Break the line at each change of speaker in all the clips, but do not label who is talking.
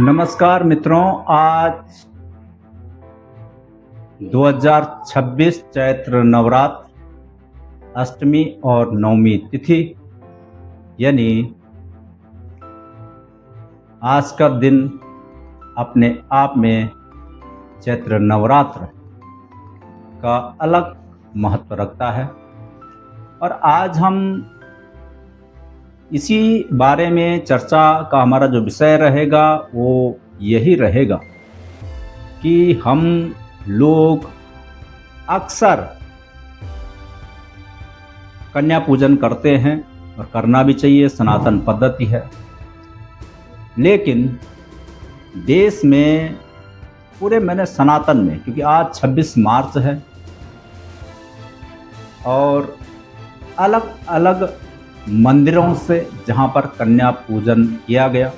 नमस्कार मित्रों, आज 2026 चैत्र नवरात्र अष्टमी और नवमी तिथि यानी आज का दिन अपने आप में चैत्र नवरात्र का अलग महत्व रखता है। और आज हम इसी बारे में चर्चा का हमारा जो विषय रहेगा वो यही रहेगा कि हम लोग अक्सर कन्या पूजन करते हैं और करना भी चाहिए, सनातन पद्धति है। लेकिन देश में पूरे मैंने सनातन में, क्योंकि आज 26 मार्च है और अलग अलग मंदिरों से जहाँ पर कन्या पूजन किया गया,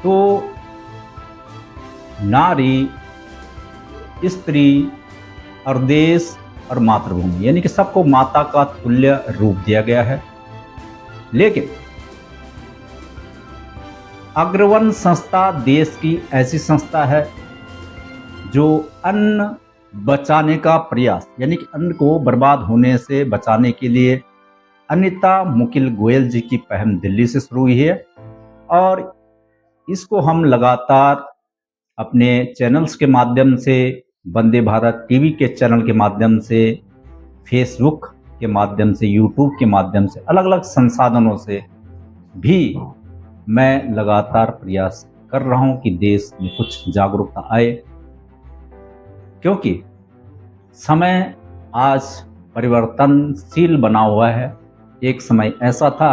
तो नारी, स्त्री और देश और मातृभूमि यानी कि सबको माता का तुल्य रूप दिया गया है। लेकिन अग्रवन संस्था देश की ऐसी संस्था है जो अन्न बचाने का प्रयास, यानी कि अन्न को बर्बाद होने से बचाने के लिए अनिता मुकिल गोयल जी की पहल दिल्ली से शुरू हुई है और इसको हम लगातार अपने चैनल्स के माध्यम से, वंदे भारत टीवी के चैनल के माध्यम से, फेसबुक के माध्यम से, यूट्यूब के माध्यम से, अलग अलग संसाधनों से भी मैं लगातार प्रयास कर रहा हूं कि देश में कुछ जागरूकता आए, क्योंकि समय आज परिवर्तनशील बना हुआ है। एक समय ऐसा था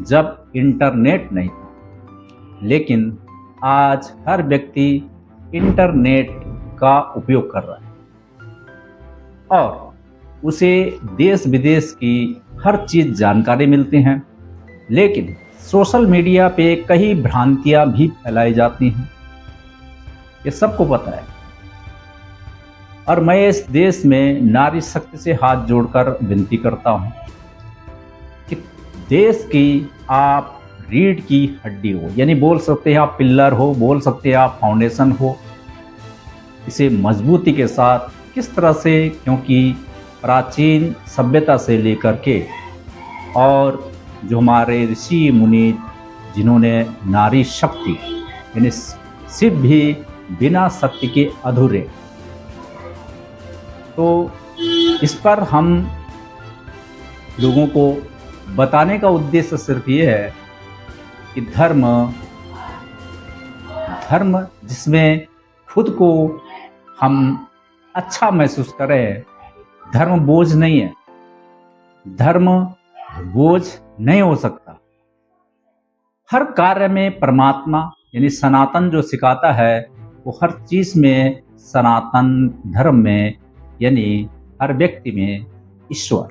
जब इंटरनेट नहीं था, लेकिन आज हर व्यक्ति इंटरनेट का उपयोग कर रहा है और उसे देश विदेश की हर चीज जानकारी मिलती हैं। लेकिन सोशल मीडिया पे कई भ्रांतियां भी फैलाई जाती हैं, ये सबको पता है। और मैं इस देश में नारी शक्ति से हाथ जोड़कर विनती करता हूं कि देश की आप रीढ़ की हड्डी हो, यानी बोल सकते हैं आप पिल्लर हो, बोल सकते हैं आप फाउंडेशन हो, इसे मजबूती के साथ किस तरह से, क्योंकि प्राचीन सभ्यता से लेकर के और जो हमारे ऋषि मुनि जिन्होंने नारी शक्ति, यानी शिव भी बिना शक्ति के अधूरे, तो इस पर हम लोगों को बताने का उद्देश्य सिर्फ ये है कि धर्म जिसमें खुद को हम अच्छा महसूस करें, धर्म बोझ नहीं है, धर्म बोझ नहीं हो सकता। हर कार्य में परमात्मा यानी सनातन जो सिखाता है वो हर चीज में, सनातन धर्म में यानी हर व्यक्ति में ईश्वर।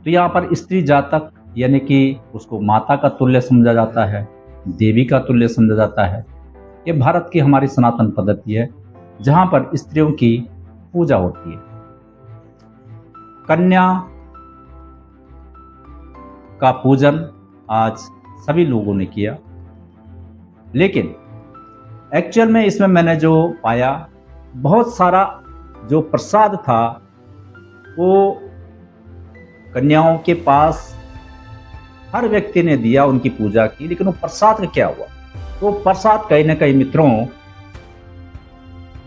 तो यहाँ पर स्त्री जातक यानी कि उसको माता का तुल्य समझा जाता है, देवी का तुल्य समझा जाता है। ये भारत की हमारी सनातन पद्धति है जहाँ पर स्त्रियों की पूजा होती है। कन्या का पूजन आज सभी लोगों ने किया, लेकिन एक्चुअल में इसमें मैंने जो पाया, बहुत सारा जो प्रसाद था वो कन्याओं के पास हर व्यक्ति ने दिया, उनकी पूजा की, लेकिन वो प्रसाद का क्या हुआ? तो प्रसाद कहीं ना कहीं मित्रों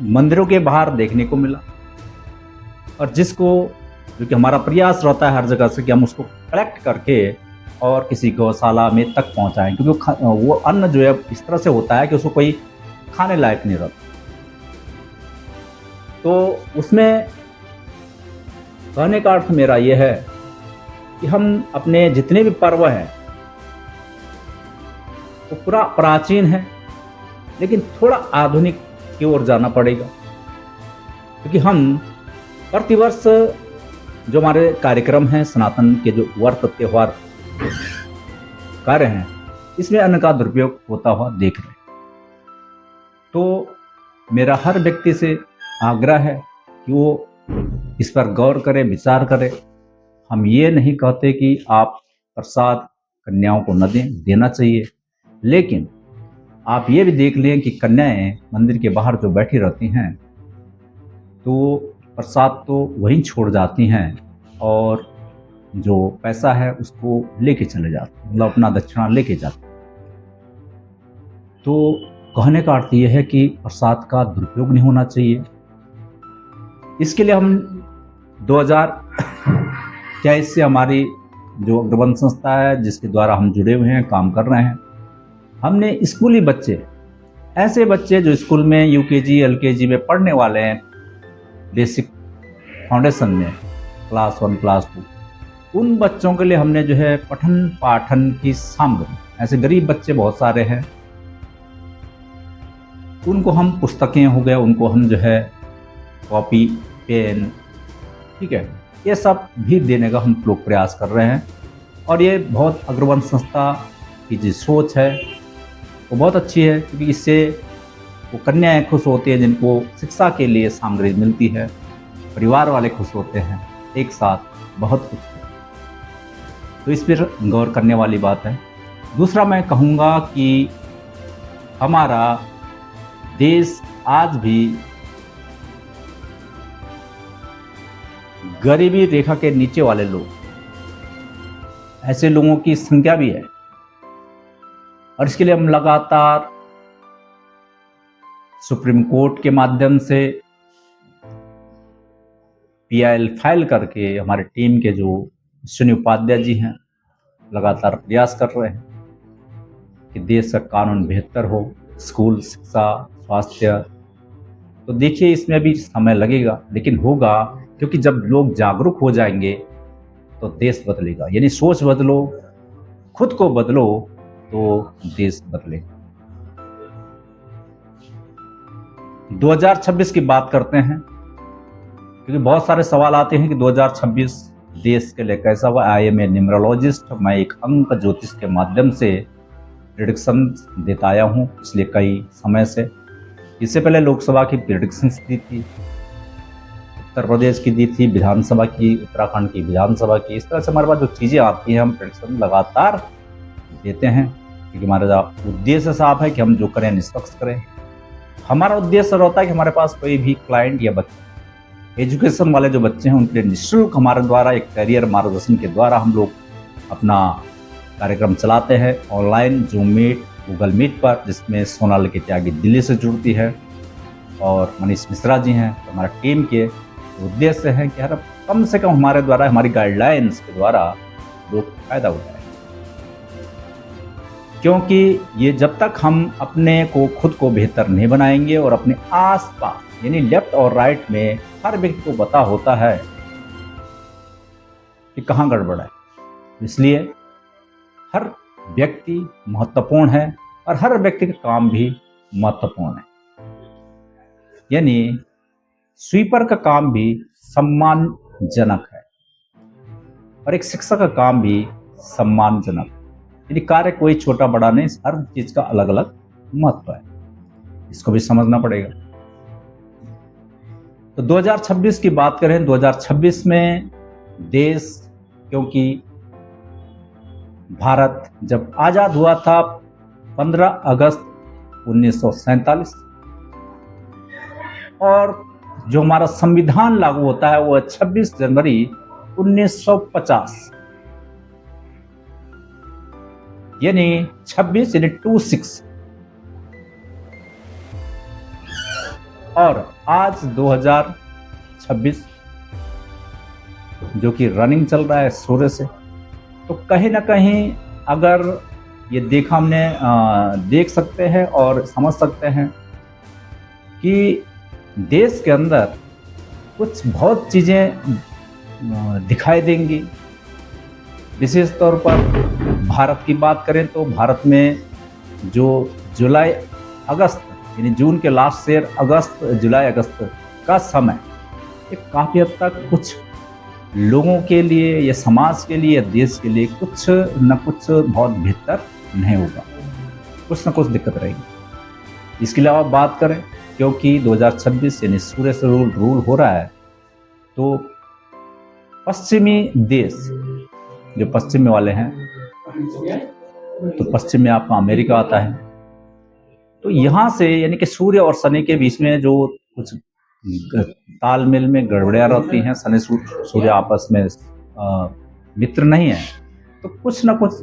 मंदिरों के बाहर देखने को मिला। और जिसको, जो कि हमारा प्रयास रहता है हर जगह से कि हम उसको कलेक्ट करके और किसी गौशाला में तक पहुंचाएं, क्योंकि वो अन्न जो है इस तरह से होता है कि उसको कोई खाने लायक नहीं रहता। तो उसमें कहने का अर्थ मेरा यह है कि हम अपने जितने भी पर्व हैं वो पूरा प्राचीन है, लेकिन थोड़ा आधुनिक की ओर जाना पड़ेगा, क्योंकि हम प्रतिवर्ष जो हमारे कार्यक्रम हैं, सनातन के जो व्रत त्योहार कार्य हैं, इसमें अन्न का दुरुपयोग होता हुआ देख रहे हैं। तो मेरा हर व्यक्ति से आग्रह है कि वो इस पर गौर करें, विचार करें। हम ये नहीं कहते कि आप प्रसाद कन्याओं को न दें, देना चाहिए। लेकिन आप ये भी देख लें कि कन्याएं मंदिर के बाहर जो बैठी रहती हैं तो प्रसाद तो वहीं छोड़ जाती हैं और जो पैसा है उसको लेके चले जाते हैं, मतलब अपना दक्षिणा लेके जाते हैं। तो कहने का अर्थ ये है कि प्रसाद का दुरुपयोग नहीं होना चाहिए। इसके लिए हम 2023 से हमारी जो अग्रवन संस्था है जिसके द्वारा हम जुड़े हुए हैं, काम कर रहे हैं, हमने स्कूली बच्चे, ऐसे बच्चे जो स्कूल में यूकेजी एलकेजी में पढ़ने वाले हैं, बेसिक फाउंडेशन में क्लास 1 क्लास 2, उन बच्चों के लिए हमने जो है पठन पाठन की सामग्री, ऐसे गरीब बच्चे बहुत सारे हैं, उनको हम पुस्तकें हो गए, उनको हम जो है कॉपी पेन, ठीक है, ये सब भी देने का हम लोग प्रयास कर रहे हैं। और ये बहुत अग्रवन संस्था की जो सोच है वो बहुत अच्छी है, क्योंकि इससे वो कन्याएं खुश होती हैं जिनको शिक्षा के लिए सामग्री मिलती है, परिवार वाले खुश होते हैं, एक साथ बहुत कुछ। तो इस पर गौर करने वाली बात है। दूसरा मैं कहूँगा कि हमारा देश आज भी गरीबी रेखा के नीचे वाले लोग, ऐसे लोगों की संख्या भी है, और इसके लिए हम लगातार सुप्रीम कोर्ट के माध्यम से PIL फाइल करके हमारे टीम के जो अश्विनी उपाध्याय जी हैं लगातार प्रयास कर रहे हैं कि देश का कानून बेहतर हो, स्कूल शिक्षा स्वास्थ्य। तो देखिए इसमें भी समय लगेगा, लेकिन होगा, क्योंकि जब लोग जागरूक हो जाएंगे तो देश बदलेगा। यानी सोच बदलो, खुद को बदलो तो देश बदलेगा। 2026 की बात करते हैं, क्योंकि बहुत सारे सवाल आते हैं कि 2026 देश के लिए कैसा हुआ। आई एम ए न्यूमरोलॉजिस्ट, मैं एक अंक ज्योतिष के माध्यम से प्रेडिक्शन देता आया हूँ पिछले कई समय से। इससे पहले लोकसभा की प्रेडिक्शंस दी थी, उत्तर प्रदेश की दी थी, विधानसभा की, उत्तराखंड की विधानसभा की। इस तरह से हमारे पास जो चीज़ें आती हैं हम प्रेडिक्शन लगातार देते हैं, क्योंकि हमारा उद्देश्य साफ है कि हम जो करें निष्पक्ष करें। हमारा उद्देश्य रहता है कि हमारे पास कोई भी क्लाइंट या बच्चे, एजुकेशन वाले जो बच्चे हैं, उनके लिए निःशुल्क हमारे द्वारा एक करियर मार्गदर्शन के द्वारा हम लोग अपना कार्यक्रम चलाते हैं online, Zoom Meet, Google Meet पर, जिसमें सोनालिका त्यागी दिल्ली से जुड़ती है और मनीष मिश्रा जी हैं। तो हमारा टीम के उद्देश्य है कि हर कम से कम हमारे द्वारा, हमारी गाइडलाइंस के द्वारा लोग फायदा उठाएं, क्योंकि ये जब तक हम अपने को खुद को बेहतर नहीं बनाएंगे और अपने आसपास यानी लेफ्ट और राइट में हर व्यक्ति को पता होता है कि कहाँ गड़बड़ है। इसलिए हर व्यक्ति महत्वपूर्ण है और हर व्यक्ति का काम भी महत्वपूर्ण है। यानी स्वीपर का काम भी सम्मानजनक है और एक शिक्षक का काम भी सम्मानजनक है। यानी कार्य कोई छोटा बड़ा नहीं, हर चीज का अलग अलग महत्व है, इसको भी समझना पड़ेगा। तो 2026 की बात करें, 2026 में देश, क्योंकि भारत जब आजाद हुआ था 15 अगस्त 1947 और जो हमारा संविधान लागू होता है वो 26 जनवरी 1950, यानी 26 यानी 26। और आज 2026 जो कि रनिंग चल रहा है सूर्य से, तो कहीं ना कहीं अगर ये देखा हमने देख सकते हैं और समझ सकते हैं कि देश के अंदर कुछ बहुत चीज़ें दिखाई देंगी। विशेष तौर पर भारत की बात करें तो भारत में जो जुलाई अगस्त यानी जून के लास्ट से अगस्त जुलाई अगस्त का समय ये काफ़ी हद तक कुछ लोगों के लिए या समाज के लिए या देश के लिए कुछ न कुछ बहुत बेहतर नहीं होगा, कुछ न कुछ दिक्कत रहेगी। इसके अलावा बात करें, क्योंकि 2026 यानी सूर्य से रूल हो रहा है, तो पश्चिमी देश जो पश्चिमी वाले हैं तो पश्चिम में आपका अमेरिका आता है। तो यहाँ से यानी कि सूर्य और शनि के बीच में जो कुछ तालमेल में गड़बड़ियाँ रहती हैं, शनि सूर्य आपस में मित्र नहीं है, तो कुछ ना कुछ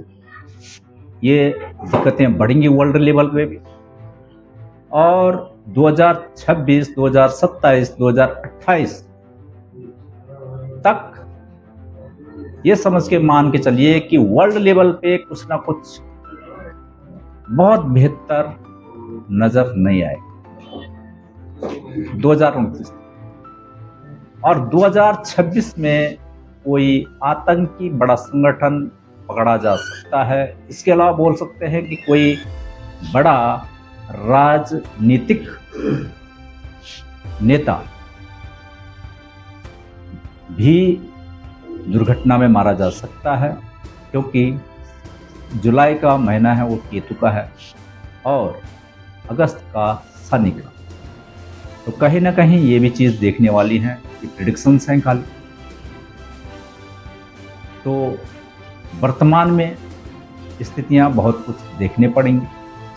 ये दिक्कतें बढ़ेंगी वर्ल्ड लेवल पे भी। और 2026, 2027, 2028 तक ये समझ के मान के चलिए कि वर्ल्ड लेवल पे कुछ ना कुछ बहुत बेहतर नजर नहीं आएगा 2029 और 2026 में कोई आतंकी बड़ा संगठन पकड़ा जा सकता है। इसके अलावा बोल सकते हैं कि कोई बड़ा राजनीतिक नेता भी दुर्घटना में मारा जा सकता है, क्योंकि जुलाई का महीना है वो केतु का है और अगस्त का शनि का। तो कहीं ना कहीं ये भी चीज़ देखने वाली है कि प्रिडिक्शंस हैं खाली। तो वर्तमान में स्थितियां बहुत कुछ देखने पड़ेंगी,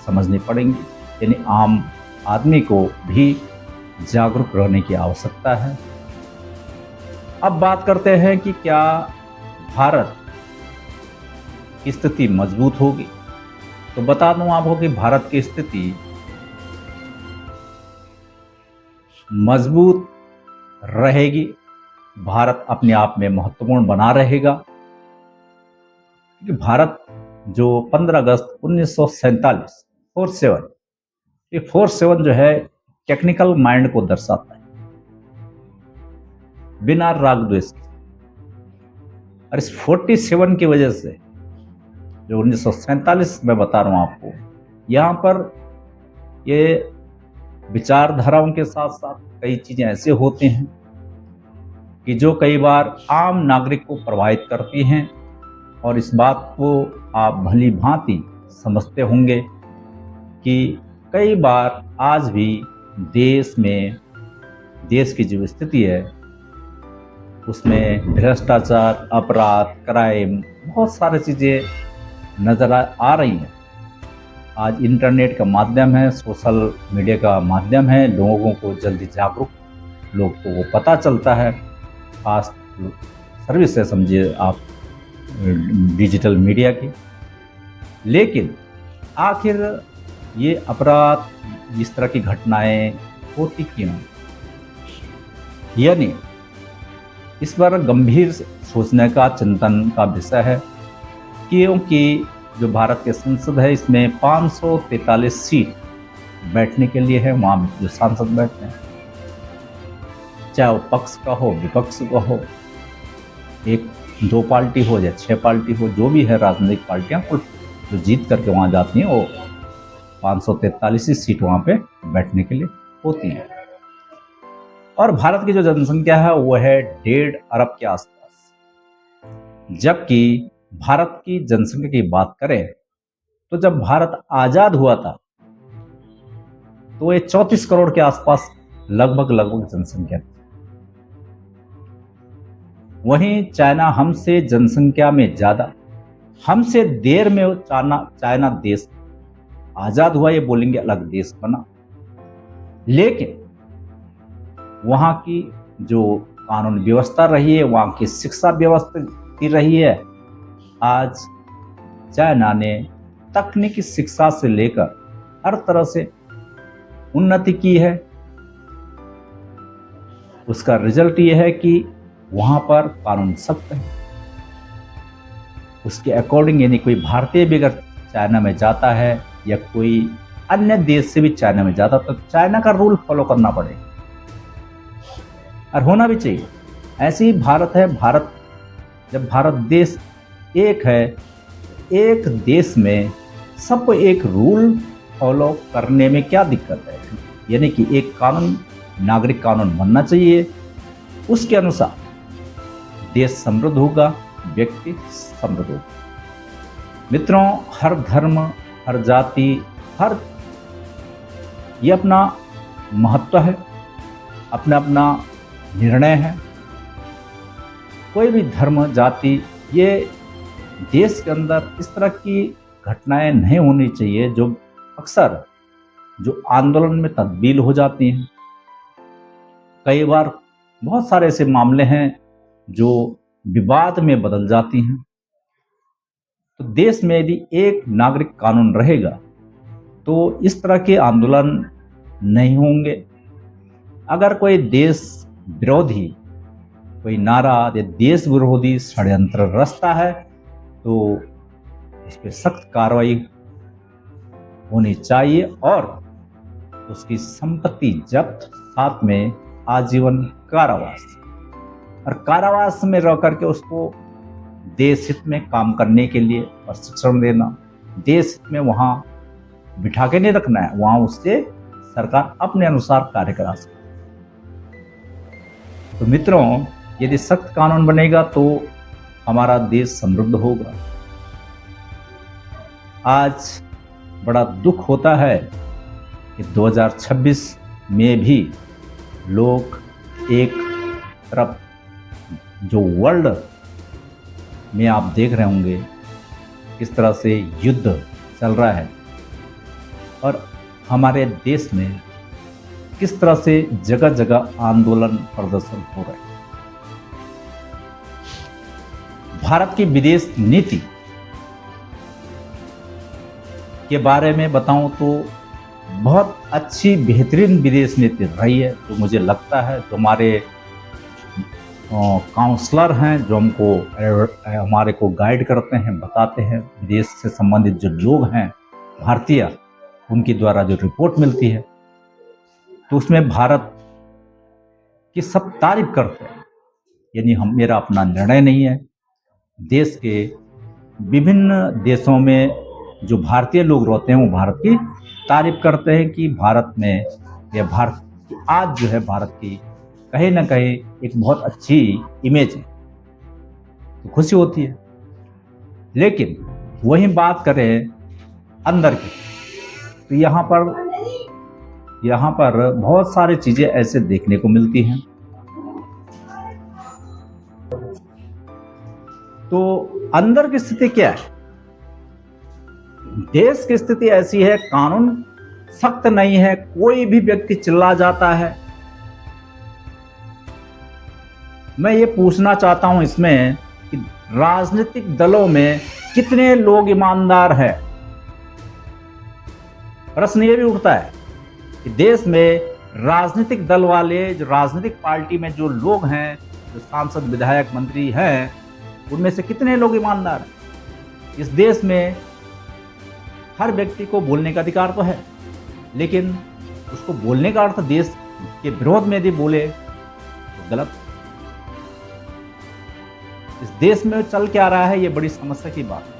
समझनी पड़ेंगी, यानी आम आदमी को भी जागरूक रहने की आवश्यकता है। अब बात करते हैं कि क्या भारत की स्थिति मजबूत होगी। तो बता दूं आपको कि भारत की स्थिति मजबूत रहेगी, भारत अपने आप में महत्वपूर्ण बना रहेगा, क्योंकि भारत जो 15 अगस्त 1947 47 ये 47 जो है टेक्निकल माइंड को दर्शाता है, बिना राग द्वेष के। और इस 47 की वजह से जो 1947 में बता रहा हूं आपको, यहाँ पर ये विचारधाराओं के साथ साथ कई चीजें ऐसे होते हैं कि जो कई बार आम नागरिक को प्रभावित करती हैं। और इस बात को आप भली भांति समझते होंगे कि कई बार आज भी देश में, देश की जो स्थिति है उसमें भ्रष्टाचार, अपराध, क्राइम, बहुत सारी चीज़ें नज़र आ रही हैं। आज इंटरनेट का माध्यम है, सोशल मीडिया का माध्यम है, लोगों को जल्दी जागरूक लोग को वो पता चलता है। खास सर्विस है समझिए आप डिजिटल मीडिया की। लेकिन आखिर ये अपराध, इस तरह की घटनाएं होती क्यों, यानी इस पर गंभीर सोचने का, चिंतन का विषय है। क्योंकि जो भारत के संसद है इसमें 543 सीट बैठने के लिए है, वहाँ जो सांसद बैठते हैं, चाहे वो पक्ष का हो, विपक्ष का हो, एक 2 पार्टी हो या 6 पार्टी हो, जो भी है राजनीतिक पार्टियां जो जीत करके वहाँ जाती हैं, वो 543 सीट वहाँ पे बैठने के लिए होती हैं। और भारत की जो जनसंख्या है वो है 1.5 अरब के आसपास। जबकि भारत की जनसंख्या की बात करें तो जब भारत आजाद हुआ था तो ये 34 करोड़ के आसपास लगभग जनसंख्या थी। वहीं चाइना हमसे जनसंख्या में ज्यादा, हमसे देर में चाइना देश आजाद हुआ, ये बोलेंगे अलग देश बना, लेकिन वहां की जो कानून व्यवस्था रही है, वहां की शिक्षा व्यवस्था रही है। आज चाइना ने तकनीकी शिक्षा से लेकर हर तरह से उन्नति की है। उसका रिजल्ट ये है कि वहां पर कानून सख्त है। उसके अकॉर्डिंग, यानी कोई भारतीय भी अगर चाइना में जाता है या कोई अन्य देश से भी चाइना में जाता तो चाइना का रूल फॉलो करना पड़ेगा, और होना भी चाहिए। ऐसे ही भारत है। भारत, जब भारत देश एक है, एक देश में सबको एक रूल फॉलो करने में क्या दिक्कत है, यानी कि एक कानून, नागरिक कानून बनना चाहिए। उसके अनुसार देश समृद्ध होगा, व्यक्ति समृद्ध होगा। मित्रों, हर धर्म, हर जाति, हर ये अपना महत्व है, अपना अपना निर्णय है। कोई भी धर्म, जाति ये देश के अंदर इस तरह की घटनाएं नहीं होनी चाहिए जो अक्सर जो आंदोलन में तब्दील हो जाती हैं। कई बार बहुत सारे ऐसे मामले हैं जो विवाद में बदल जाती हैं। तो देश में यदि एक नागरिक कानून रहेगा तो इस तरह के आंदोलन नहीं होंगे। अगर कोई देश विरोधी कोई नारा या देश विरोधी षड्यंत्र रचता है तो उस पर सख्त कार्रवाई होनी चाहिए और उसकी संपत्ति जब्त, साथ में आजीवन कारावास, और कारावास में रह करके उसको देश हित में काम करने के लिए प्रशिक्षण देना। देश हित में वहां बिठा के नहीं रखना है, वहां उससे सरकार अपने अनुसार कार्य करा सकती है। तो मित्रों, यदि सख्त कानून बनेगा तो हमारा देश समृद्ध होगा। आज बड़ा दुख होता है कि 2026 में भी लोग एक तरफ जो वर्ल्ड में आप देख रहे होंगे किस तरह से युद्ध चल रहा है और हमारे देश में किस तरह से जगह जगह आंदोलन प्रदर्शन हो रहे हैं। भारत की विदेश नीति के बारे में बताऊं तो बहुत अच्छी बेहतरीन विदेश नीति रही है। तो मुझे लगता है जो हमारे काउंसलर हैं जो हमारे को गाइड करते हैं, बताते हैं, विदेश से संबंधित जो लोग हैं भारतीय, उनके द्वारा जो रिपोर्ट मिलती है तो उसमें भारत की सब तारीफ करते हैं। यानी मेरा अपना निर्णय नहीं है। देश के विभिन्न देशों में जो भारतीय लोग रहते हैं वो भारत की तारीफ करते हैं कि भारत में या भारत आज जो है भारत की कहीं ना कहीं एक बहुत अच्छी इमेज है, तो खुशी होती है। लेकिन वही बात करें अंदर की तो यहाँ पर बहुत सारी चीजें ऐसे देखने को मिलती हैं। तो अंदर की स्थिति क्या है? देश की स्थिति ऐसी है, कानून सख्त नहीं है, कोई भी व्यक्ति चिल्ला जाता है। मैं ये पूछना चाहता हूं इसमें कि राजनीतिक दलों में कितने लोग ईमानदार हैं? प्रश्न ये भी उठता है कि देश में राजनीतिक दल वाले, जो राजनीतिक पार्टी में जो लोग हैं, जो सांसद, विधायक, मंत्री हैं, उनमें से कितने लोग ईमानदार हैं? इस देश में हर व्यक्ति को बोलने का अधिकार तो है, लेकिन उसको बोलने का अर्थ देश के विरोध में यदि बोले तो गलत। इस देश में चल क्या रहा है ये बड़ी समस्या की बात है।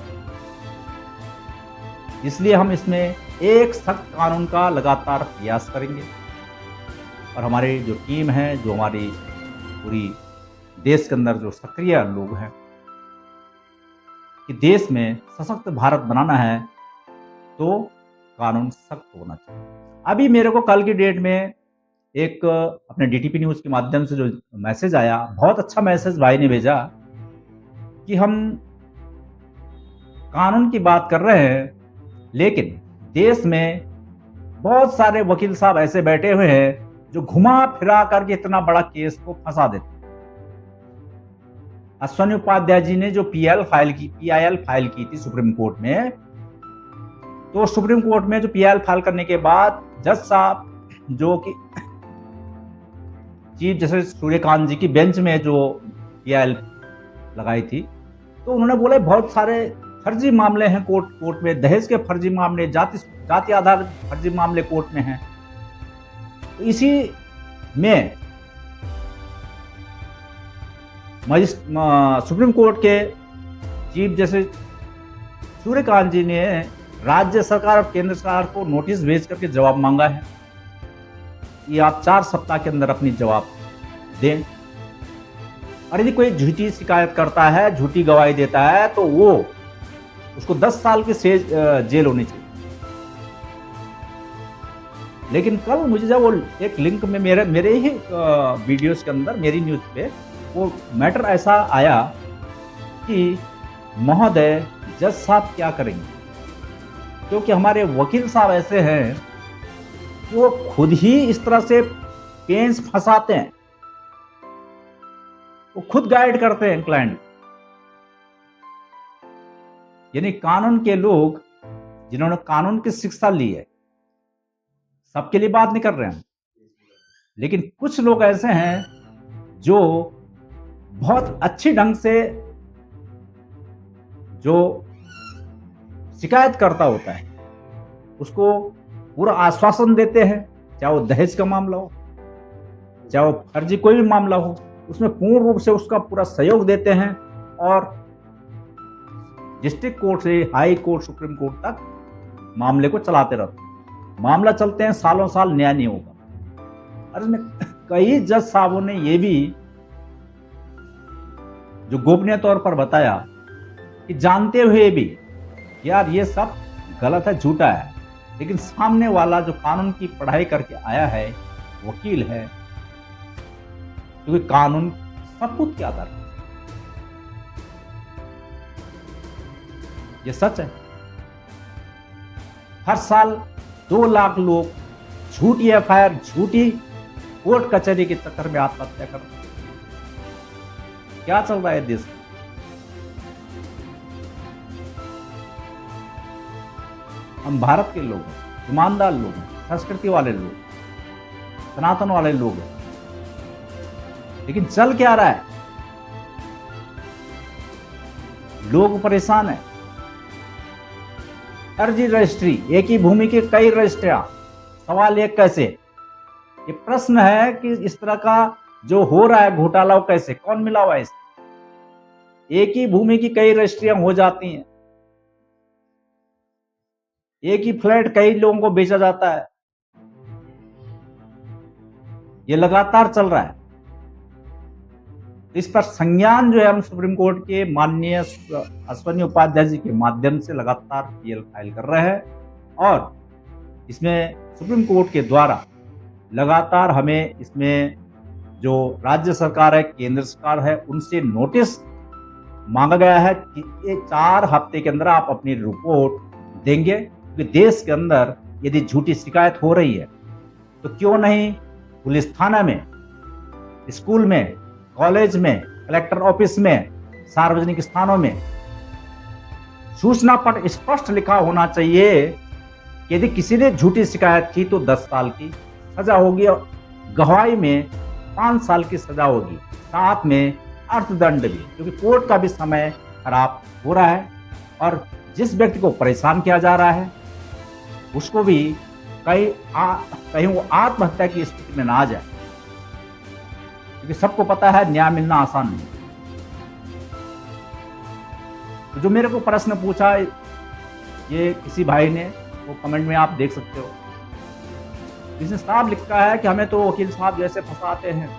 इसलिए हम इसमें एक सख्त कानून का लगातार प्रयास करेंगे और हमारी जो टीम है, जो हमारी पूरी देश के अंदर जो सक्रिय लोग हैं, कि देश में सशक्त भारत बनाना है तो कानून सख्त होना चाहिए। अभी मेरे को कल की डेट में एक अपने डीटीपी न्यूज के माध्यम से जो मैसेज आया, बहुत अच्छा मैसेज भाई ने भेजा कि हम कानून की बात कर रहे हैं लेकिन देश में बहुत सारे वकील साहब ऐसे बैठे हुए हैं जो घुमा फिरा करके इतना बड़ा केस को फंसा देते। अश्विनी उपाध्याय जी ने जो पीआईएल फाइल की थी सुप्रीम कोर्ट में, तो सुप्रीम कोर्ट में जो पीआईएल फाइल करने के बाद जज साहब जो कि चीफ जस्टिस सूर्यकांत जी की बेंच में जो पीआईएल लगाई थी, तो उन्होंने बोला बहुत सारे फर्जी मामले हैं कोर्ट में, दहेज के फर्जी मामले, जाति आधार फर्जी मामले कोर्ट में हैं। तो इसी में सुप्रीम कोर्ट के चीफ जस्टिस सूर्यकांत जी ने राज्य सरकार और केंद्र सरकार को नोटिस भेज करके जवाब मांगा है कि आप 4 सप्ताह के अंदर अपनी जवाब दें, और यदि कोई झूठी शिकायत करता है, झूठी गवाही देता है, तो वो उसको 10 साल की जेल होनी चाहिए। लेकिन कल मुझे जब वो एक लिंक में मेरे ही वीडियोस के अंदर, मेरी न्यूज पे वो मैटर ऐसा आया कि महोदय जज साहब क्या करेंगे, क्योंकि हमारे वकील साहब ऐसे हैं कि वो खुद ही इस तरह से पेंस फंसाते हैं, वो खुद गाइड करते हैं क्लाइंट। यानी कानून के लोग जिन्होंने कानून की शिक्षा ली है, सबके लिए बात नहीं कर रहे हैं, लेकिन कुछ लोग ऐसे हैं जो बहुत अच्छी ढंग से जो शिकायत करता होता है उसको पूरा आश्वासन देते हैं, चाहे वो दहेज का मामला हो, चाहे वो फर्जी कोई भी मामला हो, उसमें पूर्ण रूप से उसका पूरा सहयोग देते हैं और डिस्ट्रिक्ट कोर्ट से हाई कोर्ट, सुप्रीम कोर्ट तक मामले को चलाते रहते हैं। मामला चलते हैं सालों साल, न्याय नहीं होगा। और इसमें कई जज साहबों ने ये भी जो गोपनीय तौर पर बताया कि जानते हुए भी यार ये सब गलत है, झूठा है, लेकिन सामने वाला जो कानून की पढ़ाई करके आया है, वकील है, क्योंकि कानून सबूत के आधार पर, ये सच है। हर साल 2 लाख लोग झूठी एफआईआर, झूठी कोर्ट कचहरी के चक्कर में आत्महत्या करते हैं। क्या चल रहा है देश में? हम भारत के लोग हैं, ईमानदार लोग हैं, संस्कृति वाले लोग, सनातन वाले लोग हैं, लेकिन चल क्या रहा है? लोग परेशान हैं। फर्जी रजिस्ट्री, एक ही भूमि के कई रजिस्ट्रियां, सवाल एक कैसे? ये प्रश्न है कि इस तरह का जो हो रहा है घोटाला, वो कैसे, कौन मिला हुआ है इसमें? एक ही भूमि की कई रजिस्ट्रियां हो जाती हैं, एक ही फ्लैट कई लोगों को बेचा जाता है, ये लगातार चल रहा है। इस पर संज्ञान जो है हम सुप्रीम कोर्ट के माननीय अश्वनी उपाध्याय जी के माध्यम से लगातार पीएल फाइल कर रहे हैं, और इसमें सुप्रीम कोर्ट के द्वारा लगातार हमें इसमें जो राज्य सरकार है, केंद्र सरकार है, उनसे नोटिस मांगा गया है कि ये 4 हफ्ते के अंदर आप अपनी रिपोर्ट देंगे, क्योंकि देश के अंदर यदि झूठी शिकायत हो रही है तो क्यों नहीं पुलिस थाना में, स्कूल में, कॉलेज में, कलेक्टर ऑफिस में, सार्वजनिक स्थानों में सूचना पट स्पष्ट लिखा होना चाहिए कि यदि किसी ने झूठी शिकायत की तो 10 साल की सजा होगी और गवाही में 5 साल की सजा होगी, साथ में अर्थदंड भी, क्योंकि कोर्ट का भी समय खराब हो रहा है और जिस व्यक्ति को परेशान किया जा रहा है उसको भी कहीं वो आत्महत्या की स्थिति में ना आ जाए, क्योंकि सबको पता है न्याय मिलना आसान नहीं। तो जो मेरे को प्रश्न पूछा ये किसी भाई ने, वो कमेंट में आप देख सकते हो, जिसने साफ लिखा है कि हमें तो वकील साहब जैसे फंसाते हैं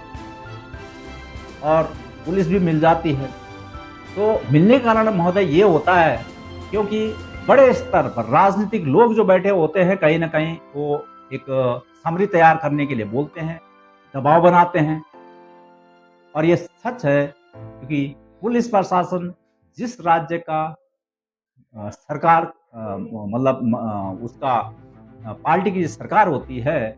और पुलिस भी मिल जाती है। तो मिलने का कारण महोदय ये होता है क्योंकि बड़े स्तर पर राजनीतिक लोग जो बैठे होते हैं, कहीं ना कहीं वो एक समरी तैयार करने के लिए बोलते हैं, दबाव बनाते हैं। और ये सच है क्योंकि पुलिस प्रशासन जिस राज्य का सरकार मतलब उसका पार्टी की सरकार होती है,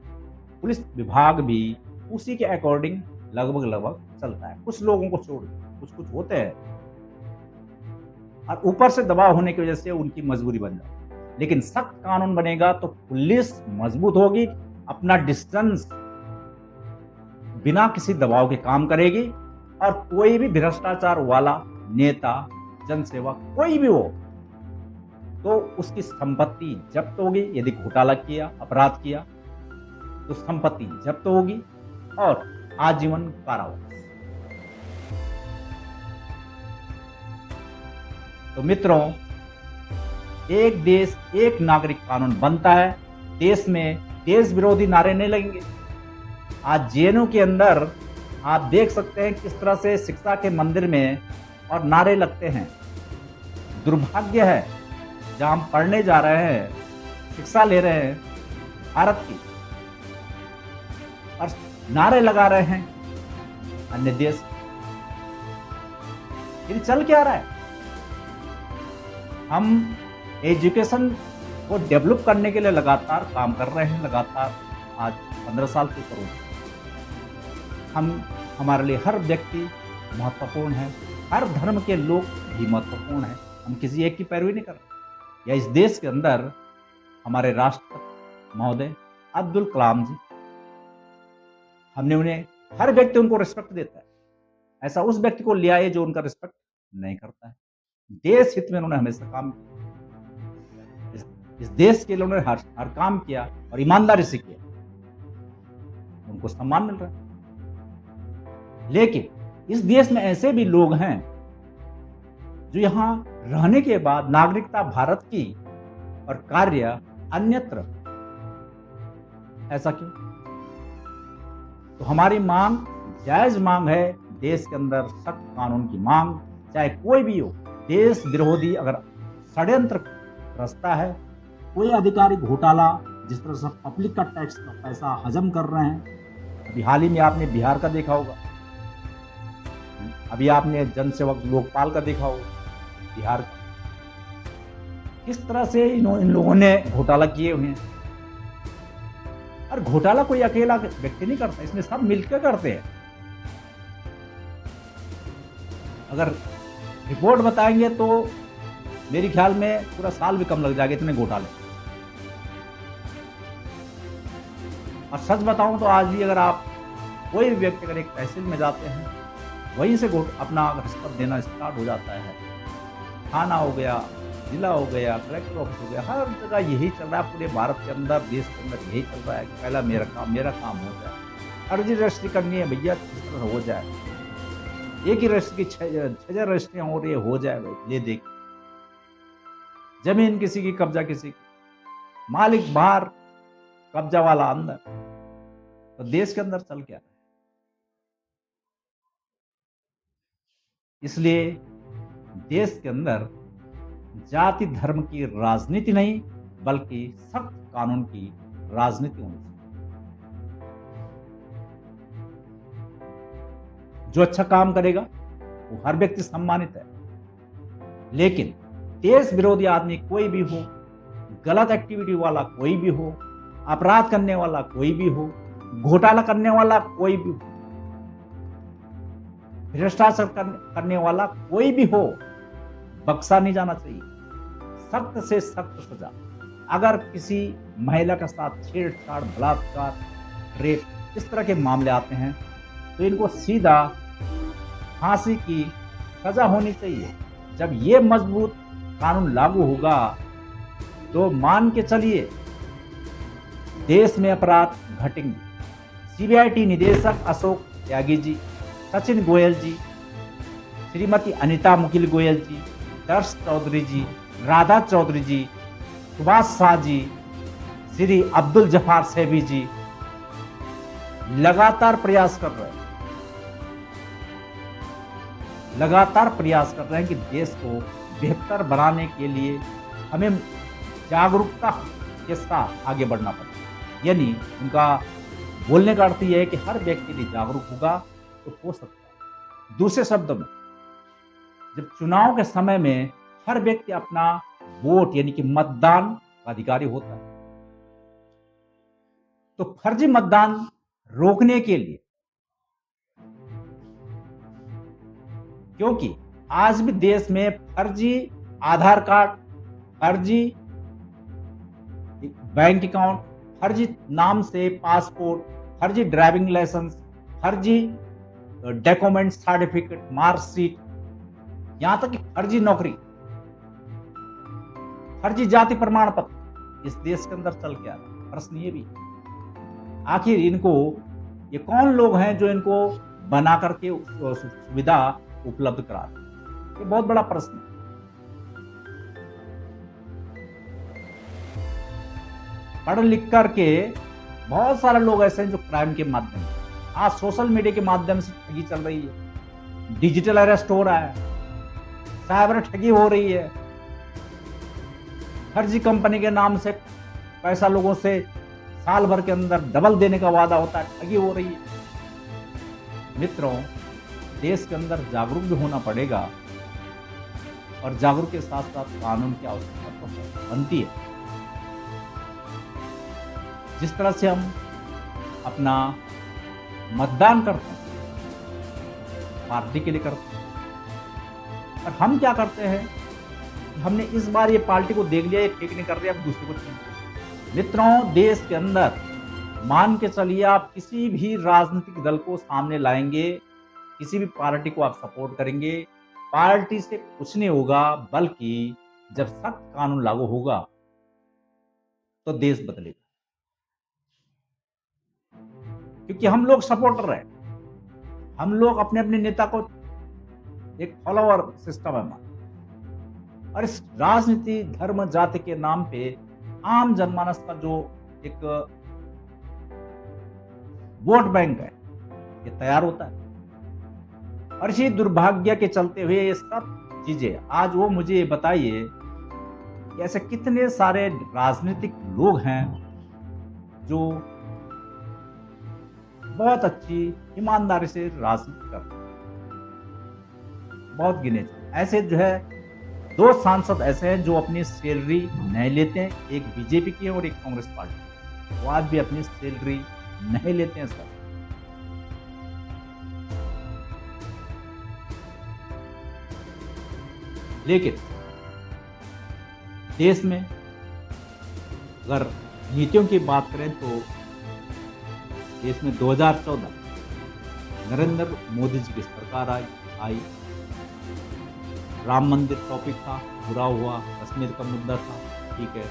पुलिस विभाग भी उसी के अकॉर्डिंग लगभग चलता है, कुछ लोगों को छोड़ कुछ होते हैं और ऊपर से दबाव होने की वजह से उनकी मजबूरी बन जाती है। लेकिन सख्त कानून बनेगा तो पुलिस मजबूत होगी, अपना डिसीजन बिना किसी दबाव के काम करेगी, और कोई भी भ्रष्टाचार वाला नेता, जनसेवक कोई भी हो तो उसकी संपत्ति जब्त होगी। यदि घोटाला किया, अपराध किया तो संपत्ति जब्त होगी और आजीवन कारावास। तो मित्रों, एक देश एक नागरिक कानून बनता है, देश में देश विरोधी नारे नहीं लगेंगे। आज जेएनयू के अंदर आप देख सकते हैं किस तरह से शिक्षा के मंदिर में और नारे लगते हैं। दुर्भाग्य है, जहां हम पढ़ने जा रहे हैं, शिक्षा ले रहे हैं भारत की, और नारे लगा रहे हैं अन्य देश। ये चल क्या रहा है? हम एजुकेशन को डेवलप करने के लिए लगातार काम कर रहे हैं, लगातार आज 15 साल से ऊपर हो गए। हम हमारे लिए हर व्यक्ति महत्वपूर्ण है, हर धर्म के लोग भी महत्वपूर्ण हैं। हम किसी एक की पैरवी नहीं कर रहे। या इस देश के अंदर हमारे राष्ट्रपति महोदय अब्दुल कलाम जी, हमने उन्हें, हर व्यक्ति उनको रिस्पेक्ट देता है। ऐसा उस व्यक्ति को लिया है जो उनका रिस्पेक्ट नहीं करता है। देश हित में उन्होंने हमेशा काम किया। इस देश के लिए उन्होंने हर काम किया और ईमानदारी से किया, उनको सम्मान मिल रहा है। लेकिन इस देश में ऐसे भी लोग हैं जो यहां रहने के बाद नागरिकता भारत की और कार्य अन्यत्र। ऐसा क्यों? तो हमारी मांग जायज मांग है, देश के अंदर सख्त कानून की मांग, चाहे कोई भी हो। देश विरोधी अगर षड्यंत्र रचता है, कोई अधिकारी घोटाला, जिस तरह से पब्लिक का टैक्स का पैसा हजम कर रहे हैं। अभी हाल ही में आपने बिहार का देखा होगा, अभी आपने जनसेवक लोकपाल का देखा होगा, बिहार का किस तरह से इन लोगों ने घोटाला किए हुए हैं। और घोटाला कोई अकेला व्यक्ति नहीं करता, इसमें सब मिलकर करते हैं। अगर रिपोर्ट बताएंगे तो मेरे ख्याल में पूरा साल भी कम लग जाएगा, इतने घोटाले। और सच बताऊं तो आज भी अगर आप, कोई भी व्यक्ति अगर एक तहसील में जाते हैं, वहीं से अपना रिश्वत देना स्टार्ट हो जाता है। थाना हो गया, जिला हो गया, कलेक्टर ऑफिस हो गया, हर जगह यही चल रहा है। पूरे भारत के अंदर, देश के अंदर यही चल रहा है कि पहला मेरा काम हो जाए। अर्जी रजिस्ट्री करनी है भैया, किस तरह हो जाए। एक ही रजिस्ट्री की 6,000 रजिस्ट्रियां हो रही है, हो जाए भाई, ले दे। जमीन किसी की, कब्जा किसी की, मालिक बाहर, कब्जा वाला अंदर। तो देश के अंदर चल क्या रहा है? इसलिए देश के अंदर जाति धर्म की राजनीति नहीं, बल्कि सख्त कानून की राजनीति होनी चाहिए। जो अच्छा काम करेगा वो हर व्यक्ति सम्मानित है। लेकिन देश विरोधी आदमी कोई भी हो, गलत एक्टिविटी वाला कोई भी हो, अपराध करने वाला कोई भी हो, घोटाला करने वाला कोई भी हो, भ्रष्टाचार करने वाला कोई भी हो, बख्शा नहीं जाना चाहिए। सख्त से सख्त सजा। अगर किसी महिला के साथ छेड़छाड़, बलात्कार, रेप, इस तरह के मामले आते हैं तो इनको सीधा फांसी की सजा होनी चाहिए। जब ये मजबूत कानून लागू होगा तो मान के चलिए देश में अपराध घटेंगे। सीबीआईटी निदेशक अशोक त्यागी जी, सचिन गोयल जी, श्रीमती अनिता मुकिल गोयल जी, दर्श चौधरी जी, राधा चौधरी जी, सुभाष शाह जी, श्री अब्दुल जफार सेबी जी लगातार प्रयास कर रहे हैं, कि देश को बेहतर बनाने के लिए हमें जागरूकता के साथ आगे बढ़ना पड़ेगा। यानी उनका बोलने का अर्थ यह है कि हर व्यक्ति यदि जागरूक होगा तो हो सकता है। दूसरे शब्दों में, जब चुनाव के समय में हर व्यक्ति अपना वोट यानी कि मतदान का अधिकारी होता है, तो फर्जी मतदान रोकने के लिए, क्योंकि आज भी देश में फर्जी आधार कार्ड, फर्जी बैंक अकाउंट, फर्जी नाम से पासपोर्ट, फर्जी ड्राइविंग लाइसेंस, फर्जी डॉक्यूमेंट, सर्टिफिकेट, मार्कशीट, यहां तक कि फर्जी नौकरी, फर्जी जाति प्रमाण पत्र इस देश के अंदर चल के आ रहा है। प्रश्न ये भी, आखिर ये कौन लोग हैं जो इनको बना करके सुविधा उपलब्ध करा रहे हैं? ये बहुत बड़ा प्रश्न है। पढ़ लिख करके बहुत सारे लोग ऐसे हैं जो क्राइम के माध्यम से, आज सोशल मीडिया के माध्यम से ठगी चल रही है, डिजिटल अरेस्ट हो रहा है, साइबर ठगी हो रही है, फर्जी कंपनी के नाम से पैसा लोगों से साल भर के अंदर डबल देने का वादा होता है, ठगी हो रही है। मित्रों, देश के अंदर जागरूक भी होना पड़ेगा और जागरूक के साथ साथ कानून की आवश्यकता तो बनती है। जिस तरह से हम अपना मतदान करते हैं, पार्टी के लिए करते हैं, और हम क्या करते हैं, हमने इस बार ये पार्टी को देख लिया, ये ठीक नहीं कर रही, अब दूसरे को चुन। मित्रों, देश के अंदर मान के चलिए आप किसी भी राजनीतिक दल को सामने लाएंगे, किसी भी पार्टी को आप सपोर्ट करेंगे, पार्टी से कुछ नहीं होगा, बल्कि जब सख्त कानून लागू होगा तो देश बदलेगा। क्योंकि हम लोग सपोर्टर हैं, हम लोग अपने अपने नेता को एक फॉलोअर सिस्टम है, और इस राजनीति धर्म जाति के नाम पे आम जनमानस का जो एक वोट बैंक है, ये तैयार होता है। और इसी दुर्भाग्य के चलते हुए ये सब चीजें, आज वो मुझे बताइए कि ऐसे कितने सारे राजनीतिक लोग हैं जो बहुत अच्छी ईमानदारी से राजनीति करते हैं, बहुत गिने ऐसे जो है। 2 सांसद ऐसे हैं जो अपनी सैलरी नहीं लेते हैं, एक बीजेपी की है और एक कांग्रेस पार्टी, वो आज भी अपनी सैलरी नहीं लेते हैं सर। लेकिन देश में अगर नीतियों की बात करें तो देश में 2014 नरेंद्र मोदी जी की सरकार आई, राम मंदिर टॉपिक था, बुरा हुआ, कश्मीर का मुद्दा था, ठीक है।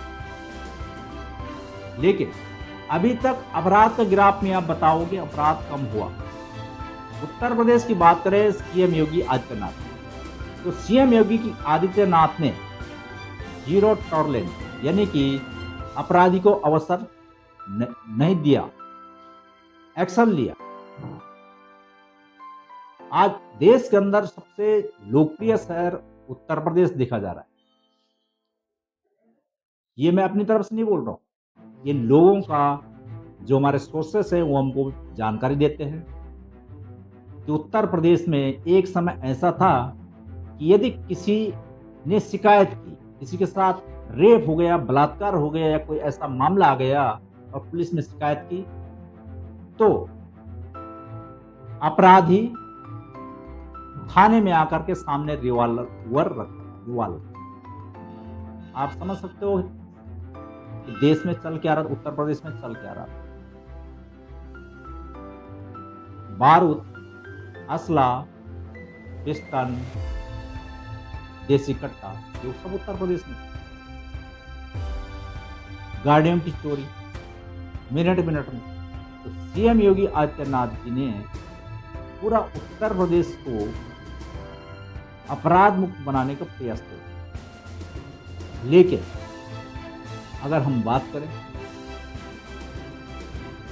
लेकिन अभी तक अपराध का ग्राफ में आप बताओगे अपराध कम हुआ। उत्तर प्रदेश की बात करें सीएम योगी आदित्यनाथ, तो सीएम योगी की आदित्यनाथ ने जीरो टॉलरेंस यानी कि अपराधी को अवसर नहीं दिया, एक्शन लिया। आज देश के अंदर सबसे लोकप्रिय शहर उत्तर प्रदेश देखा जा रहा है। ये मैं अपनी तरफ से नहीं बोल रहा हूं, ये लोगों का जो हमारे सोर्सेस हैं वो हमको जानकारी देते हैं कि उत्तर प्रदेश में एक समय ऐसा था कि यदि किसी ने शिकायत की, किसी के साथ रेप हो गया, बलात्कार हो गया या कोई ऐसा मामला आ गया और पुलिस ने शिकायत की, तो अपराधी थाने में आकर के सामने रिवॉल्वर आप समझ सकते हो कि देश में चल क्या रहा, उत्तर प्रदेश में चल क्या रहा। बारूद, असला, पिस्टन, देसी कट्टा, ये सब उत्तर प्रदेश में। गाड़ियों की चोरी मिनट मिनट में। तो सीएम योगी आदित्यनाथ जी ने पूरा उत्तर प्रदेश को अपराध मुक्त बनाने का प्रयास किया। लेकिन अगर हम बात करें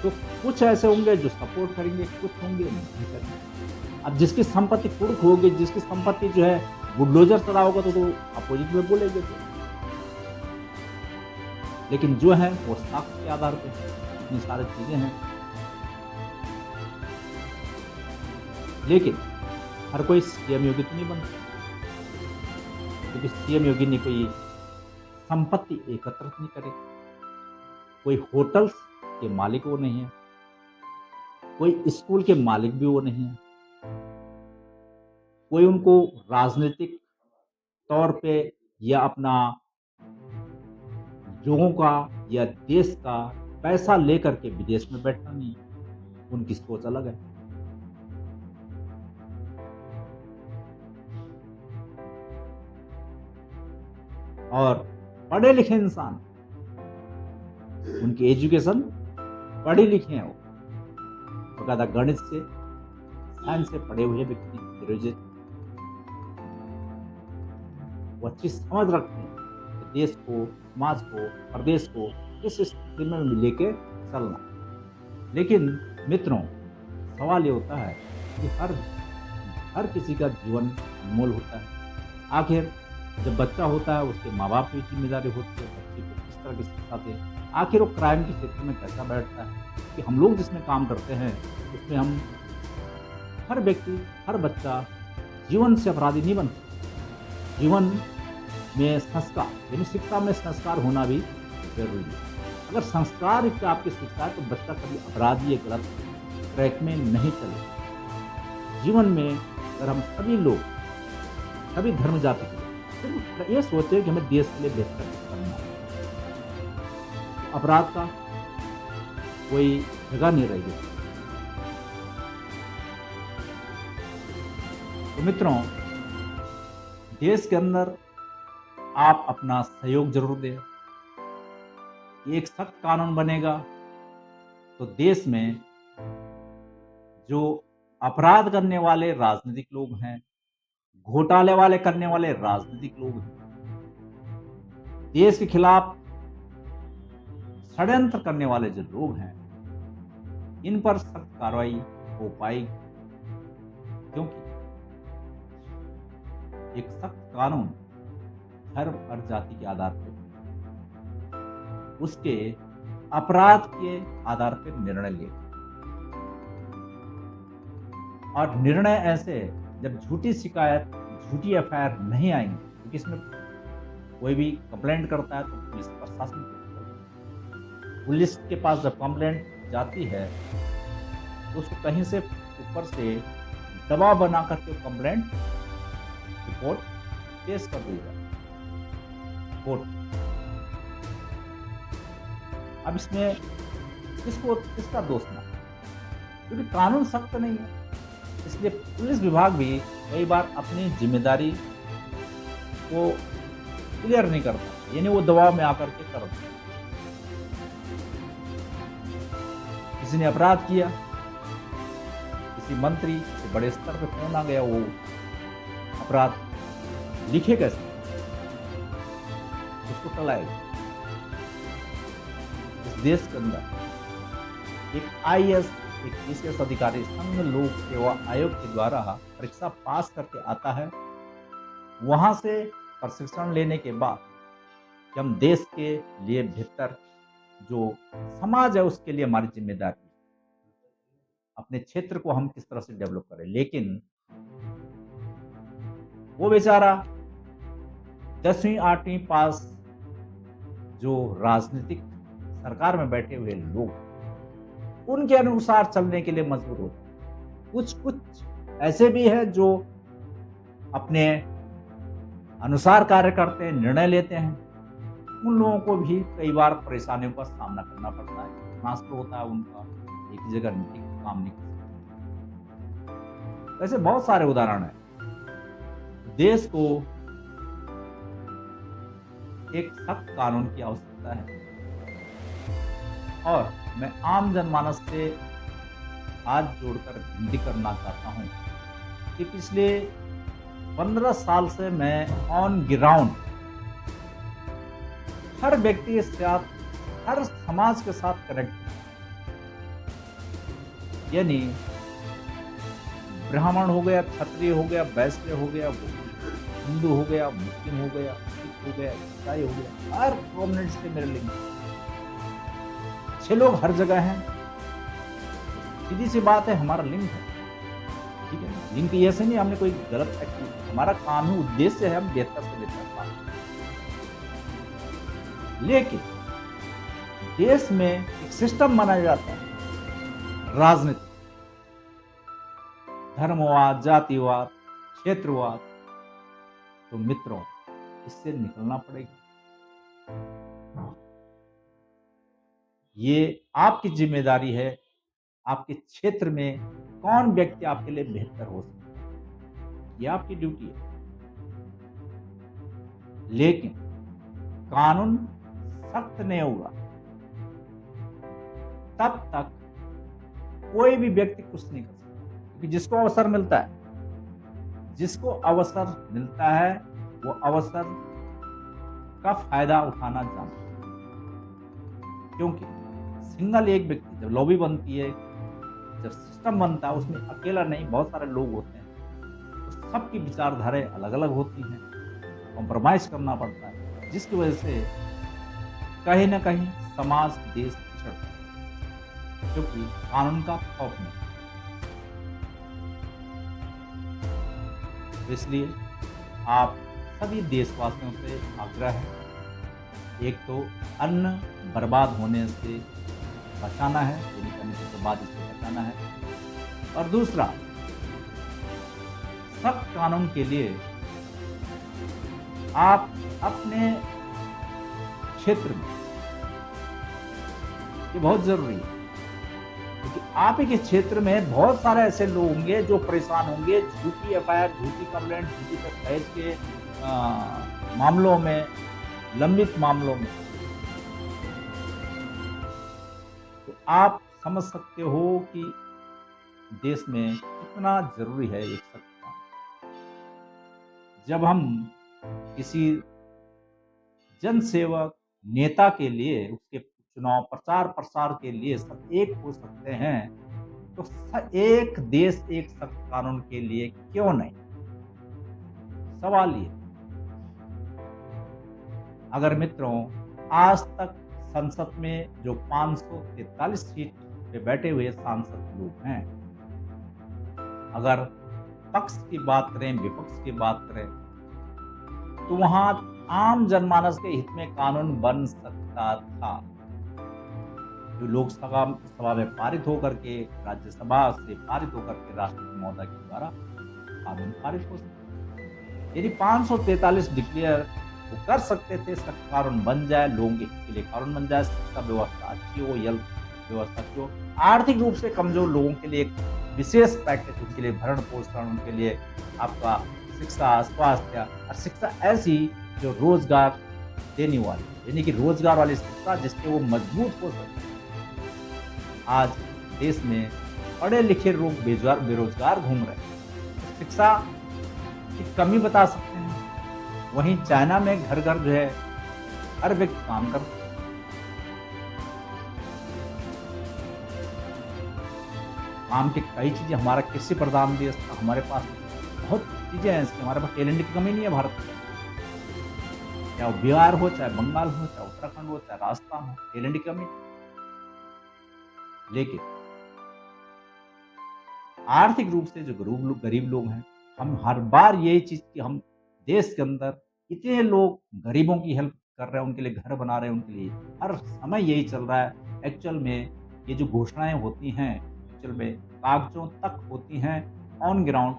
तो कुछ ऐसे होंगे जो सपोर्ट करेंगे, कुछ होंगे नहीं करेंगे। अब जिसकी संपत्ति कुर्क होगी, जिसकी संपत्ति जो है बुलडोजर चला होगा तो अपोजिट में बोलेंगे तो। लेकिन जो है वो साक्ष्य के आधार पर इतनी सारी चीजें हैं। लेकिन हर कोई सीएम योगी तो नहीं बनता, क्योंकि सीएम योगी ने कोई संपत्ति एकत्रित नहीं करे, कोई होटल्स के मालिक वो नहीं है, कोई स्कूल के मालिक भी वो नहीं है, कोई उनको राजनीतिक तौर पे या अपना लोगों का या देश का पैसा लेकर के विदेश में बैठना नहीं है। उनकी सोच अलग है। और पढ़े लिखे इंसान, उनकी एजुकेशन पढ़े लिखे हैं, वो बकायदा गणित से साइंस से पढ़े हुए व्यक्ति, ग्रेजुएट, वो अच्छी समझ रखते हैं कि देश को, समाज को, प्रदेश को किस स्थिति में लेके चलना। लेकिन मित्रों, सवाल ये होता है कि हर किसी का जीवन अनमोल होता है। आखिर जब बच्चा होता है उसके माँ बाप की जिम्मेदारी होती है बच्चे को किस तरह की शिक्षा दें। आखिर वो क्राइम के क्षेत्र में कैसा बैठता है कि हम लोग जिसमें काम करते हैं उसमें हम हर व्यक्ति, हर बच्चा जीवन से अपराधी नहीं बनता। जीवन में संस्कार यानी शिक्षा में संस्कार होना भी जरूरी है। अगर संस्कार युक्त आपकी शिक्षा है तो बच्चा कभी अपराधी या गलत ट्रैक में नहीं चलेगा। जीवन में अगर हम सभी लोग, सभी धर्म जाति के लोग सिर्फ ये सोचे कि हमें देश के लिए बेहतर करना है, तो अपराध का कोई जगह नहीं रहेगी। तो मित्रों, देश के अंदर आप अपना सहयोग जरूर दें। एक सख्त कानून बनेगा तो देश में जो अपराध करने वाले राजनीतिक लोग हैं, घोटाले वाले करने वाले राजनीतिक लोग हैं, देश के खिलाफ षड्यंत्र करने वाले जो लोग हैं, इन पर सख्त कार्रवाई हो पाएगी। क्योंकि एक सख्त कानून धर्म और जाति के आधार पर, उसके अपराध के आधार पर निर्णय ले, और निर्णय ऐसे जब झूठी शिकायत, झूठी एफआईआर नहीं आएंगी, क्योंकि इसमें कोई भी कंप्लेंट करता है तो पुलिस प्रशासन को, पुलिस के पास जब कंप्लेंट जाती है तो उसको कहीं से ऊपर से दबाव बना करके कंप्लेंट रिपोर्ट पेश कर दी जाए कोर्ट। अब इसमें किसका दोष ना, क्योंकि कानून सख्त नहीं है, इसलिए पुलिस विभाग भी कई बार अपनी जिम्मेदारी को क्लियर नहीं करता, यानी वो दबाव में आकर के कर देता। किसी ने अपराध किया, किसी मंत्री, किसी बड़े स्तर पे फोन आ गया, वो अपराध लिखे कैसे, उसको टलाएगा। इस देश के अंदर एक आईएएस, एक पीसीएस अधिकारी संघ लोक सेवा आयोग के द्वारा परीक्षा पास करके आता है। वहां से प्रशिक्षण लेने के बाद कि हम देश के लिए बेहतर जो समाज है उसके लिए हमारी जिम्मेदारी, अपने क्षेत्र को हम किस तरह से डेवलप करें। लेकिन वो बेचारा 10वीं 8वीं पास जो राजनीतिक सरकार में बैठे हुए लोग, उनके अनुसार चलने के लिए मजबूर होते। कुछ ऐसे भी है जो अपने अनुसार कार्य करते हैं, निर्णय लेते हैं। उन लोगों को भी कई बार परेशानियों का सामना करना पड़ता है, ट्रांसफर होता है उनका, एक ही जगह काम नहीं कर सकते। ऐसे बहुत सारे उदाहरण हैं। देश को एक सख्त कानून की आवश्यकता है, और मैं आम जनमानस से हाथ जोड़कर विनती करना चाहता हूं कि पिछले 15 साल से मैं ऑन ग्राउंड हर व्यक्ति के साथ, हर समाज के साथ कनेक्ट, यानी ब्राह्मण हो गया, क्षत्रिय हो गया, वैश्य हो गया, हिंदू हो गया, मुस्लिम हो गया, सिख हो गया, ईसाई हो गया, हर कम्युनिटी से मेरे लिंक। 6 लोग हर जगह हैं, सीधी सी बात है, हमारा लिंक है, ठीक है। लिंक ऐसे नहीं हमने कोई गलत एक्टिविटी, हमारा काम ही उद्देश्य है हम बेहतर से बेहतर पाए। लेकिन देश में एक सिस्टम बनाया जाता है, राजनीति, धर्मवाद, जातिवाद, क्षेत्रवाद। तो मित्रों, इससे निकलना पड़ेगा। ये आपकी जिम्मेदारी है, आपके क्षेत्र में कौन व्यक्ति आपके लिए बेहतर हो सकता है, ये आपकी ड्यूटी है। लेकिन कानून सख्त नहीं होगा तब तक कोई भी व्यक्ति कुछ नहीं कर सकता, क्योंकि जिसको अवसर मिलता है, वो अवसर का फायदा उठाना जानता है। क्योंकि सिंगल एक व्यक्ति, जब लॉबी बनती है, जब सिस्टम बनता है, उसमें अकेला नहीं, बहुत सारे लोग होते हैं, तो सबकी विचारधाराएं अलग अलग होती हैं, कॉम्प्रोमाइज करना पड़ता है, जिसकी वजह से कहीं ना कहीं समाज, देश पिछड़ता है, क्योंकि कानून का खौफ नहीं। तो इसलिए आप सभी देशवासियों से आग्रह है, एक तो अन्न बर्बाद होने से बचाना है, यानी कि अन्न की बर्बादी से बचाना है, और दूसरा सख्त कानून के लिए आप अपने क्षेत्र में, ये बहुत ज़रूरी है, क्योंकि आप ही के क्षेत्र में बहुत सारे ऐसे लोग होंगे जो परेशान होंगे झूठी एफआईआर, झूठी कंप्लेंट, झूठी दस्तावेज के मामलों में, लंबित मामलों में। तो आप समझ सकते हो कि देश में कितना ज़रूरी है एक सख्त कानून। जब हम किसी जनसेवक नेता के लिए, उसके चुनाव प्रचार प्रसार के लिए सब एक हो सकते हैं, तो एक देश एक सख्त कानून के लिए क्यों नहीं? सवाल ये, अगर मित्रों आज तक संसद में जो 543 सीट पे बैठे हुए सांसद लोग हैं, अगर पक्ष की बात करें, विपक्ष की बात करें, तो वहां आम जनमानस के हित में कानून बन सकता था, जो लोकसभा सभा में पारित होकर के, राज्यसभा से पारित होकर के राष्ट्रपति महोदय के द्वारा कानून पारित हो सकता। यदि 543 डिक्लेयर वो कर सकते थे, सख्त कानून बन जाए, लोगों के हित के लिए कानून बन जाए, शिक्षा व्यवस्था अच्छी हो, हेल्थ व्यवस्था अच्छी हो, आर्थिक रूप से कमजोर लोगों के लिए एक विशेष पैकेज, उनके लिए भरण पोषण, उनके लिए आपका शिक्षा, स्वास्थ्य, और शिक्षा ऐसी जो रोजगार देने वाली, यानी कि रोजगार वाली शिक्षा जिससे वो मजबूत हो सके। आज देश में पढ़े लिखे लोग बेरोजगार घूम रहे हैं, शिक्षा की कमी बता सकते हैं। वहीं चाइना में घर घर जो है हर व्यक्ति काम करता है। काम की कई चीजें, हमारा कृषि प्रधान देश था, हमारे पास बहुत चीजें हैं, इसकी हमारे पास टैलेंट की कमी नहीं है भारत में। चाहे वो बिहार हो, चाहे बंगाल हो, चाहे उत्तराखंड हो, चाहे राजस्थान हो, टैलेंट की कमी। लेकिन आर्थिक रूप से जो गरीब लोग हैं, हम हर बार यही चीज कि हम देश के अंदर इतने लोग गरीबों की हेल्प कर रहे हैं, उनके लिए घर बना रहे हैं, उनके लिए हर समय यही चल रहा है। एक्चुअल में ये जो घोषणाएं होती हैं, एक्चुअल में कागजों तक होती हैं, ऑन ग्राउंड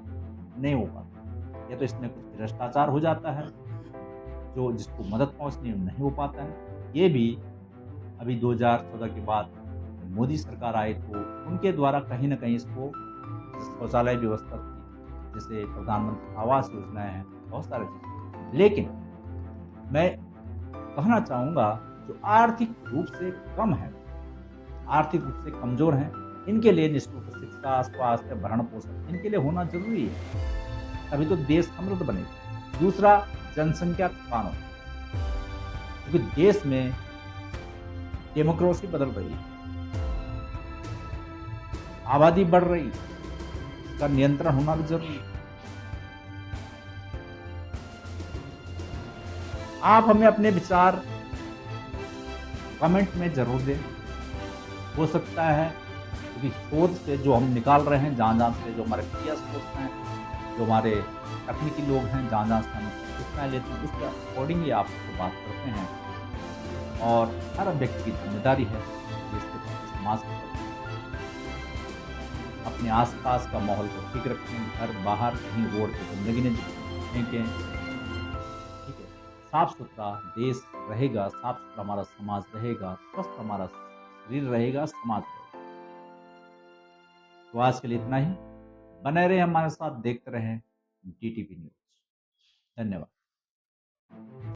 नहीं हो पाता। या तो इसमें कुछ भ्रष्टाचार हो जाता है, जो जिसको मदद पहुंचनी नहीं हो पाता है। ये भी अभी 2014 के बाद मोदी सरकार आई तो उनके द्वारा कहीं न कहीं इसको, शौचालय व्यवस्था थी, जैसे प्रधानमंत्री आवास योजनाएँ हैं, बहुत सारी चीज़ें। लेकिन मैं कहना चाहूँगा जो आर्थिक रूप से कम है, आर्थिक रूप से कमज़ोर हैं, इनके लिए निःशुल्क शिक्षा, स्वास्थ्य, भरण-पोषण इनके लिए होना ज़रूरी है, तभी तो देश समृद्ध बनेगा। दूसरा, जनसंख्या कानून, क्योंकि देश में डेमोक्रेसी बदल रही है, आबादी बढ़ रही है, इसका नियंत्रण होना भी ज़रूरी है। आप हमें अपने विचार कमेंट में ज़रूर दें। हो सकता है क्योंकि शोध से जो हम निकाल रहे हैं, जहाँ-जहाँ से जो हमारे पीएस दोस्त हैं, जो हमारे तकनीकी लोग हैं, जहाँ-जहाँ से हम सूचनाएँ लेते हैं, उसके अकॉर्डिंगली आपसे बात करते हैं। और हर व्यक्ति की जिम्मेदारी है कि इसके प्रति, समाज के प्रति अपने आस-पास का माहौल को ठीक रखें, घर बाहर कहीं रोड पे गंदगी नहीं फेंकें, ठीक है? साफ-सुथरा देश रहेगा, साफ-सुथरा हमारा समाज रहेगा, स्वस्थ हमारा शरीर रहेगा, समाज रहेगा। तो आज के लिए इतना ही। बने रहें हमारे साथ, देखते रहें डीटीपी न्यूज़। धन्यवाद।